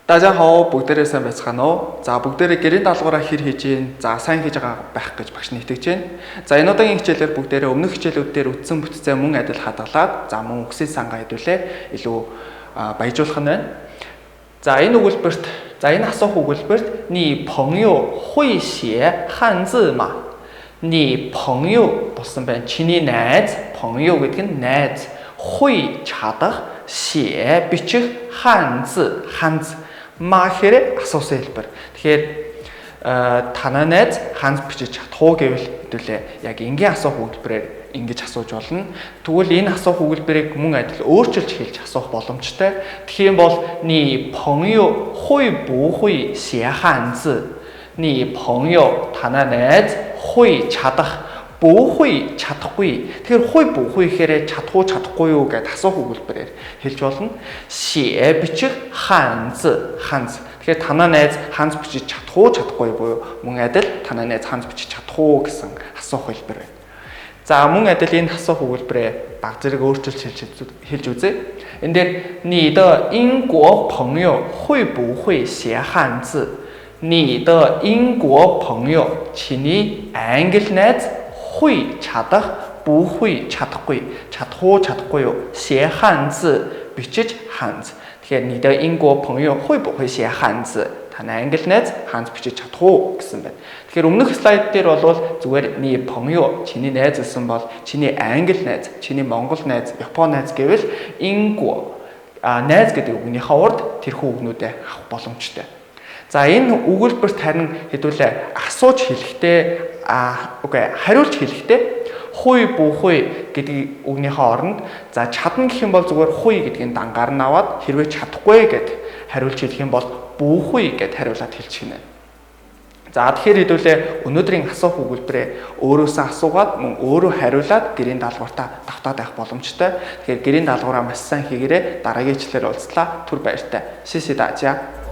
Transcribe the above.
Дажахоо бүгдээрээ сайн байцгаана уу? За бүгдээрээ гэрийн даалгавраа хэр хийж гин, за сайн хийж байгаа байх гэж багш нэгтгэж байна. За энэ удаагийн хичээлээр бүгдээрээ өмнөх хичээлүүд дээр үтсэн бүтцээ мөн адил хадгалаад, за мөн үгсийн сангаа хэдүүлээ илүү баяжуулах нь байна. За энэ өгүүлбэрт, за энэ асуух өгүүлбэрт "你朋友会写汉字吗?" "你朋友" болсон байна. Чиний найз, 朋友гэдэг нь найз, 会 чадах, 写 бичих, 汉字, ханз махэр асуусан хэлбэр. Тэгэхээр танай найз ханз бичиж чадах уу гэвэл хэдүүлээ яг энгийн асуух өгүүлбэрээр ингэж асууж болно. Тэгвэл энэ асуух өгүүлбэрийг мөн адил өөрчилж хэлж асуух боломжтой. Тэгэх юм бол "你朋友会不会写汉字?" "你朋友" танай найз 会 чадах, 不会 чадахгүй. Тэгэхээр 会不会гэхээр чадах уу чадахгүй юу гэдээ асуух өгүүлбэрээр хэлж болно. 写 бичих, 汉字. Тэгэхээр танай найз ханз бичиж чадах уу чадахгүй буюу мөн адил танай найз ханз бичиж чадах уу гэсэн асуух хэлбэр байна. За мөн адил энэ асуух өгүүлбэрээ баг зэрэг өөрчилж хэлж үзье. Энэ дээр "你的英国朋友会不会写汉字?" "你的英国朋友" чиний англи найз 会 чадах, 不会 чадахгүй, чадах уу чадахгүй юу, 写汉字 бичиж ханз. Тэгэхээр "你的英国朋友会不会写汉字?" танай англи найз ханз бичиж чадах уу гэсэн байна. Тэгэхээр өмнөх слайд дээр бол зүгээр "你朋友" чиний найз гэсэн бол чиний англи найз, чиний монгол найз, япон найз гэвэл "英国" найз гэдэг үгнийхээ урд тэрхүү үгнүүдээ авах боломжтой. За энэ өгүүлбэрт харин хэдүүлээ асууж хэлэхдээ хариулж хэлэхдээ "会不会" гэдэг үгнийхээ оронд за чадна гэх юм бол зүгээр "会" гэдгийг дангаар нь аваад хэрвээ чадахгүй гэд хариулж хэлэх юм бол "不会" гэд хариулаад хэлчих нэ. За тэгэхээр хэдүүлээ өнөөдрийн асуух өгүүлбэрээ өөрөөсөө асуугаад мөн өөрөө хариулаад гэрийн даалгавартаа давтаад байх боломжтой. Тэгэхээр гэрийн даалгавраа маш сайн хийгээрэй. Дараагийн хичээлээр уулзлаа. Түр баяртай. Шишидажа.